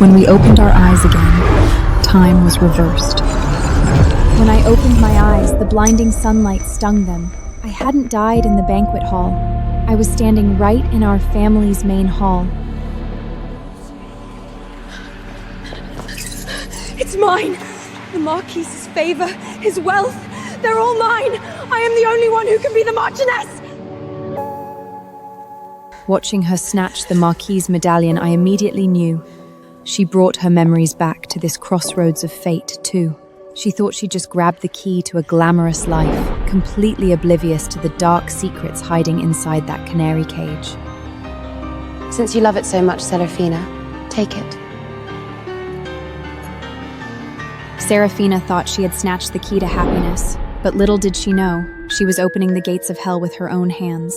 When we opened our eyes again, time was reversed. When I opened my eyes, the blinding sunlight stung them. I hadn't died in the banquet hall. I was standing right in our family's main hall. It's mine! The Marquis's favor, his wealth, they're all mine! I am the only one who can be the Marchioness! Watching her snatch the Marquise medallion, I immediately knew. She brought her memories back to this crossroads of fate, too. She thought she'd just grabbed the key to a glamorous life, completely oblivious to the dark secrets hiding inside that canary cage. Since you love it so much, Serafina, take it. Serafina thought she had snatched the key to happiness, but little did she know, she was opening the gates of hell with her own hands.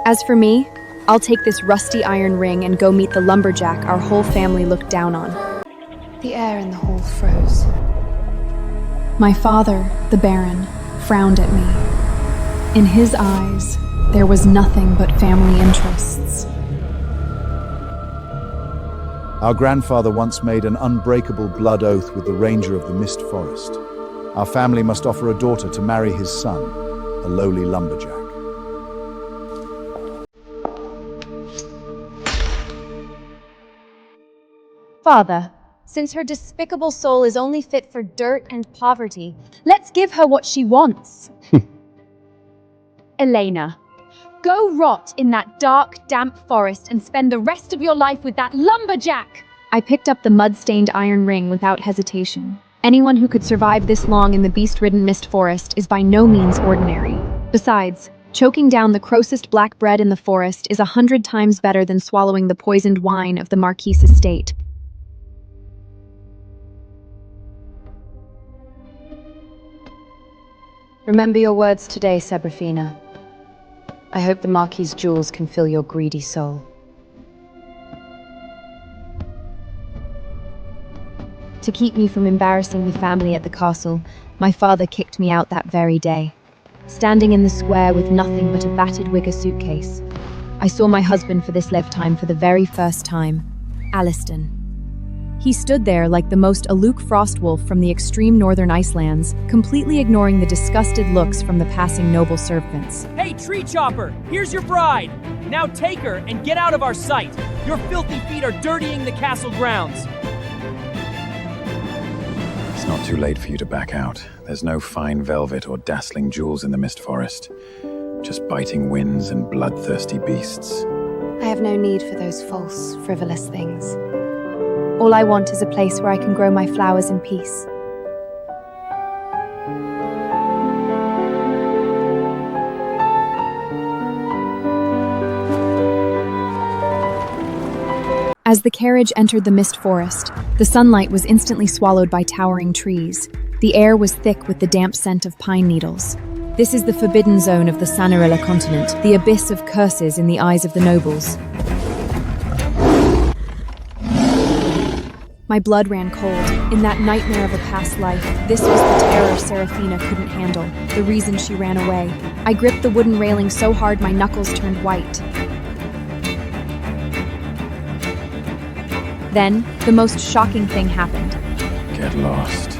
As for me, I'll take this rusty iron ring and go meet the lumberjack our whole family looked down on. The air in the hall froze. My father, the Baron, frowned at me. In his eyes, there was nothing but family interests. Our grandfather once made an unbreakable blood oath with the Ranger of the Mist Forest. Our family must offer a daughter to marry his son, a lowly lumberjack. Father, since her despicable soul is only fit for dirt and poverty, let's give her what she wants. Elena, go rot in that dark, damp forest and spend the rest of your life with that lumberjack! I picked up the mud-stained iron ring without hesitation. Anyone who could survive this long in the beast-ridden mist forest is by no means ordinary. Besides, choking down the grossest black bread in the forest is 100 times better than swallowing the poisoned wine of the Marquis' estate. Remember your words today, Serafina. I hope the Marquis' jewels can fill your greedy soul. To keep me from embarrassing the family at the castle, my father kicked me out that very day. Standing in the square with nothing but a battered wicker suitcase, I saw my husband for this lifetime for the very first time, Aliston. He stood there like the most aloof frostwolf from the extreme northern Icelands, completely ignoring the disgusted looks from the passing noble servants. Hey, tree chopper, here's your bride. Now take her and get out of our sight. Your filthy feet are dirtying the castle grounds. It's not too late for you to back out. There's no fine velvet or dazzling jewels in the Mist Forest. Just biting winds and bloodthirsty beasts. I have no need for those false, frivolous things. All I want is a place where I can grow my flowers in peace. As the carriage entered the mist forest, the sunlight was instantly swallowed by towering trees. The air was thick with the damp scent of pine needles. This is the forbidden zone of the Sanarilla continent, the abyss of curses in the eyes of the nobles. My blood ran cold. In that nightmare of a past life, this was the terror Serafina couldn't handle, the reason she ran away. I gripped the wooden railing so hard my knuckles turned white. Then, the most shocking thing happened. Get lost.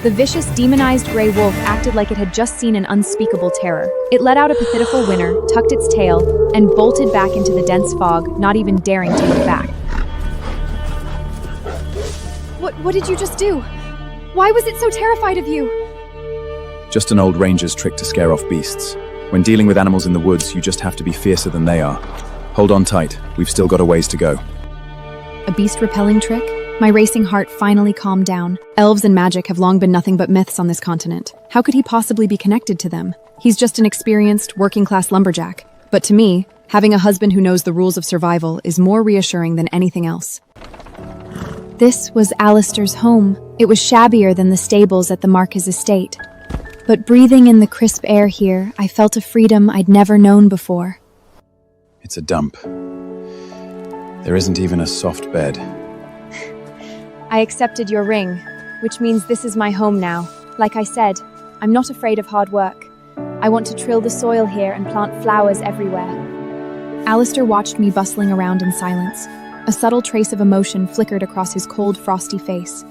The vicious, demonized gray wolf acted like it had just seen an unspeakable terror. It let out a pitiful whiner, tucked its tail, and bolted back into the dense fog, not even daring to look back. What did you just do? Why was it so terrified of you? Just an old ranger's trick to scare off beasts. When dealing with animals in the woods, you just have to be fiercer than they are. Hold on tight, we've still got a ways to go. A beast-repelling trick? My racing heart finally calmed down. Elves and magic have long been nothing but myths on this continent. How could he possibly be connected to them? He's just an experienced, working-class lumberjack. But to me, having a husband who knows the rules of survival is more reassuring than anything else. This was Alistair's home. It was shabbier than the stables at the Marquis' estate. But breathing in the crisp air here, I felt a freedom I'd never known before. It's a dump. There isn't even a soft bed. I accepted your ring, which means this is my home now. Like I said, I'm not afraid of hard work. I want to till the soil here and plant flowers everywhere. Alistair watched me bustling around in silence. A subtle trace of emotion flickered across his cold, frosty face.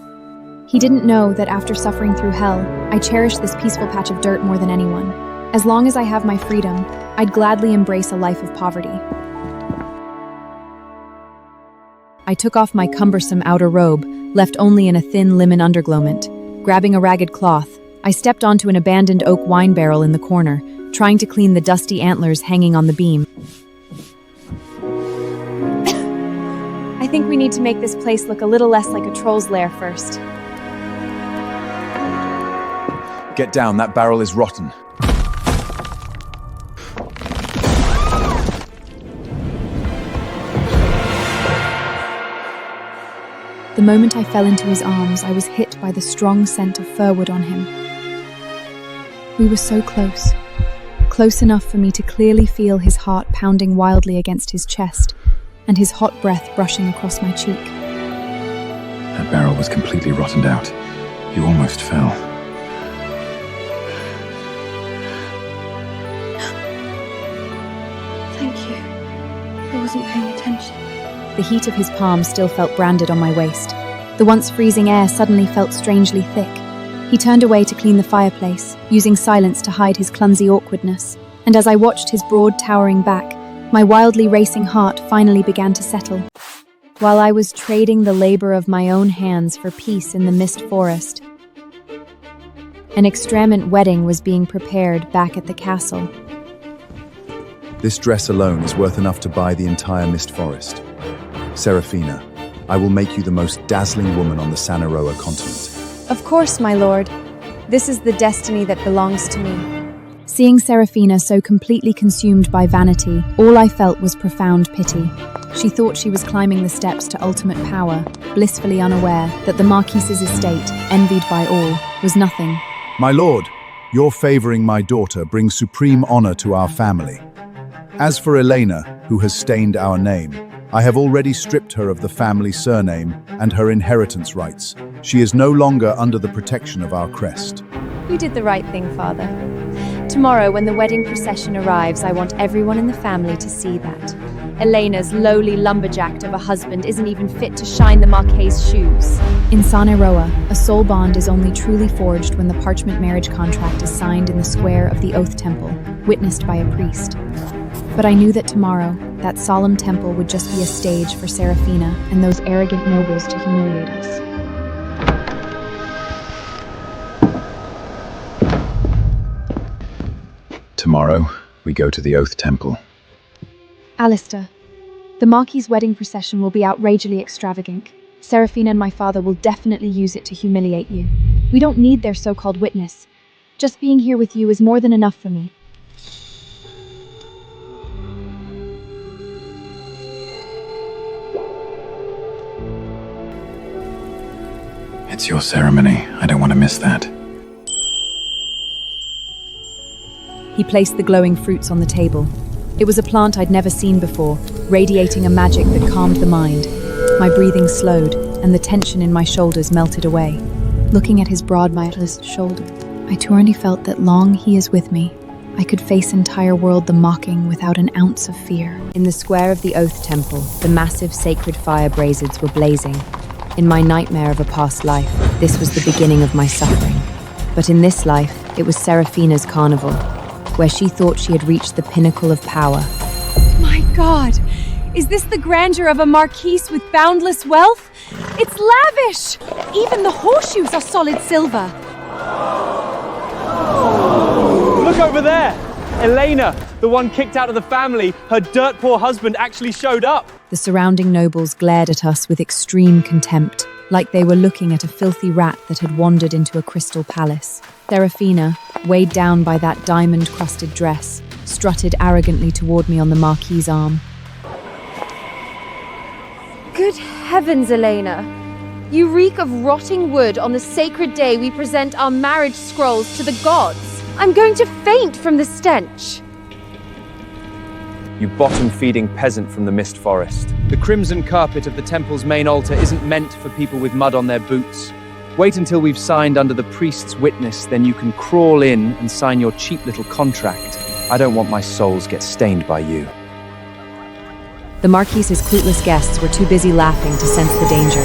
He didn't know that after suffering through hell, I cherish this peaceful patch of dirt more than anyone. As long as I have my freedom, I'd gladly embrace a life of poverty. I took off my cumbersome outer robe, left only in a thin linen undergarment. Grabbing a ragged cloth, I stepped onto an abandoned oak wine barrel in the corner, trying to clean the dusty antlers hanging on the beam. I think we need to make this place look a little less like a troll's lair first. Get down, that barrel is rotten. The moment I fell into his arms, I was hit by the strong scent of firwood on him. We were so close. Close enough for me to clearly feel his heart pounding wildly against his chest, and his hot breath brushing across my cheek. That barrel was completely rotted out. You almost fell. Thank you. I wasn't paying attention. The heat of his palm still felt branded on my waist. The once freezing air suddenly felt strangely thick. He turned away to clean the fireplace, using silence to hide his clumsy awkwardness. And as I watched his broad, towering back, my wildly racing heart finally began to settle. While I was trading the labor of my own hands for peace in the Mist Forest, an extravagant wedding was being prepared back at the castle. This dress alone is worth enough to buy the entire Mist Forest. Seraphina, I will make you the most dazzling woman on the Sanaroa continent. Of course, my lord. This is the destiny that belongs to me. Seeing Seraphina so completely consumed by vanity, all I felt was profound pity. She thought she was climbing the steps to ultimate power, blissfully unaware that the Marquise's estate, envied by all, was nothing. My lord, your favoring my daughter brings supreme honor to our family. As for Elena, who has stained our name, I have already stripped her of the family surname and her inheritance rights. She is no longer under the protection of our crest. You did the right thing, Father. Tomorrow, when the wedding procession arrives, I want everyone in the family to see that. Elena's lowly lumberjack of a husband isn't even fit to shine the Marquis's shoes. In Sanaroa, a soul bond is only truly forged when the parchment marriage contract is signed in the square of the Oath Temple, witnessed by a priest. But I knew that tomorrow, that solemn temple would just be a stage for Seraphina and those arrogant nobles to humiliate us. Tomorrow, we go to the Oath Temple. Alistair, the Marquis's wedding procession will be outrageously extravagant. Seraphina and my father will definitely use it to humiliate you. We don't need their so-called witness. Just being here with you is more than enough for me. It's your ceremony. I don't want to miss that. He placed the glowing fruits on the table. It was a plant I'd never seen before, radiating a magic that calmed the mind. My breathing slowed, and the tension in my shoulders melted away. Looking at his broad, mightless shoulder, I truly felt that long he is with me, I could face entire world the mocking without an ounce of fear. In the square of the Oath Temple, the massive sacred fire braziers were blazing. In my nightmare of a past life, this was the beginning of my suffering. But in this life, it was Seraphina's carnival, where she thought she had reached the pinnacle of power. My God! Is this the grandeur of a marquise with boundless wealth? It's lavish! Even the horseshoes are solid silver. Look over there! Elena, the one kicked out of the family, her dirt-poor husband actually showed up. The surrounding nobles glared at us with extreme contempt, like they were looking at a filthy rat that had wandered into a crystal palace. Seraphina, weighed down by that diamond-crusted dress, strutted arrogantly toward me on the Marquis's arm. Good heavens, Elena! You reek of rotting wood on the sacred day we present our marriage scrolls to the gods. I'm going to faint from the stench. You bottom-feeding peasant from the Mist Forest. The crimson carpet of the temple's main altar isn't meant for people with mud on their boots. Wait until we've signed under the priest's witness, then you can crawl in and sign your cheap little contract. I don't want my souls get stained by you. The Marquise's clueless guests were too busy laughing to sense the danger.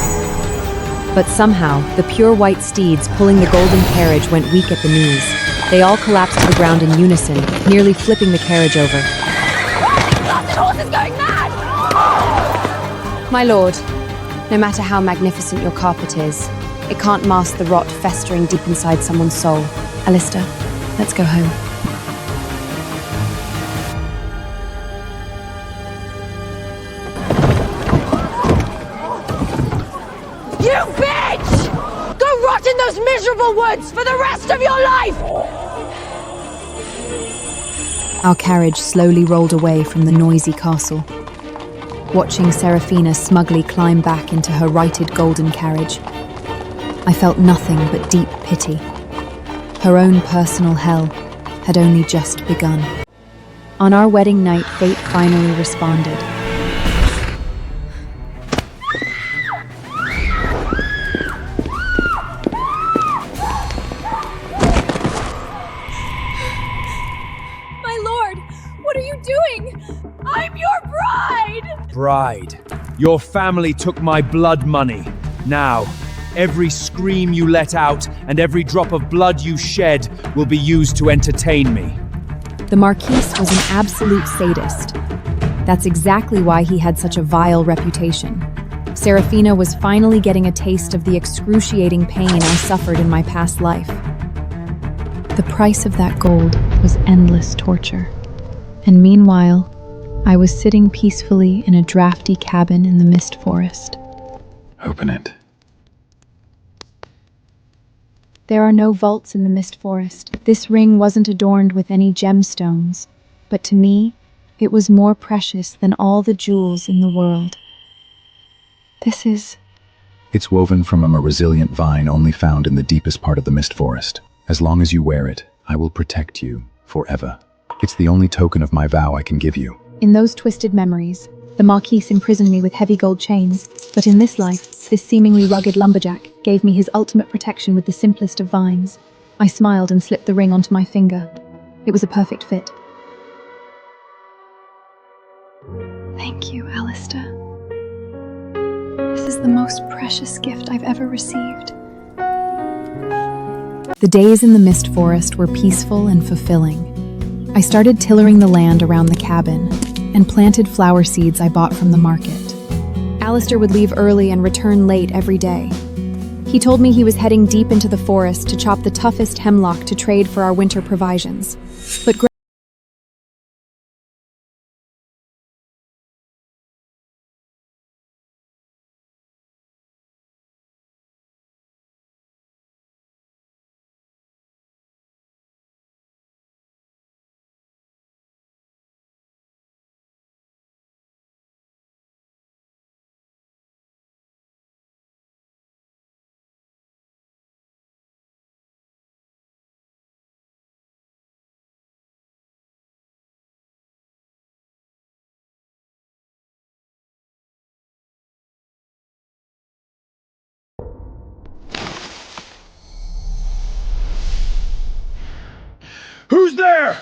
But somehow, the pure white steeds pulling the golden carriage went weak at the knees. They all collapsed to the ground in unison, nearly flipping the carriage over. The horse is going mad! My lord, no matter how magnificent your carpet is, it can't mask the rot festering deep inside someone's soul. Alistair, let's go home. You bitch! Go rot in those miserable woods for the rest of your life! Our carriage slowly rolled away from the noisy castle. Watching Seraphina smugly climb back into her righted golden carriage, I felt nothing but deep pity. Her own personal hell had only just begun. On our wedding night, fate finally responded. My lord, what are you doing? I'm your bride! Bride, your family took my blood money. Now, every scream you let out and every drop of blood you shed will be used to entertain me. The Marquise was an absolute sadist. That's exactly why he had such a vile reputation. Seraphina was finally getting a taste of the excruciating pain I suffered in my past life. The price of that gold was endless torture. And meanwhile, I was sitting peacefully in a drafty cabin in the Mist Forest. Open it. There are no vaults in the Mist Forest. This ring wasn't adorned with any gemstones, but to me, it was more precious than all the jewels in the world. This is... It's woven from a resilient vine only found in the deepest part of the Mist Forest. As long as you wear it, I will protect you forever. It's the only token of my vow I can give you. In those twisted memories, the Marquise imprisoned me with heavy gold chains, but in this life, this seemingly rugged lumberjack gave me his ultimate protection with the simplest of vines. I smiled and slipped the ring onto my finger. It was a perfect fit. Thank you, Alistair. This is the most precious gift I've ever received. The days in the Mist Forest were peaceful and fulfilling. I started tillering the land around the cabin and planted flower seeds I bought from the market. Alistair would leave early and return late every day. He told me he was heading deep into the forest to chop the toughest hemlock to trade for our winter provisions. But Who's there?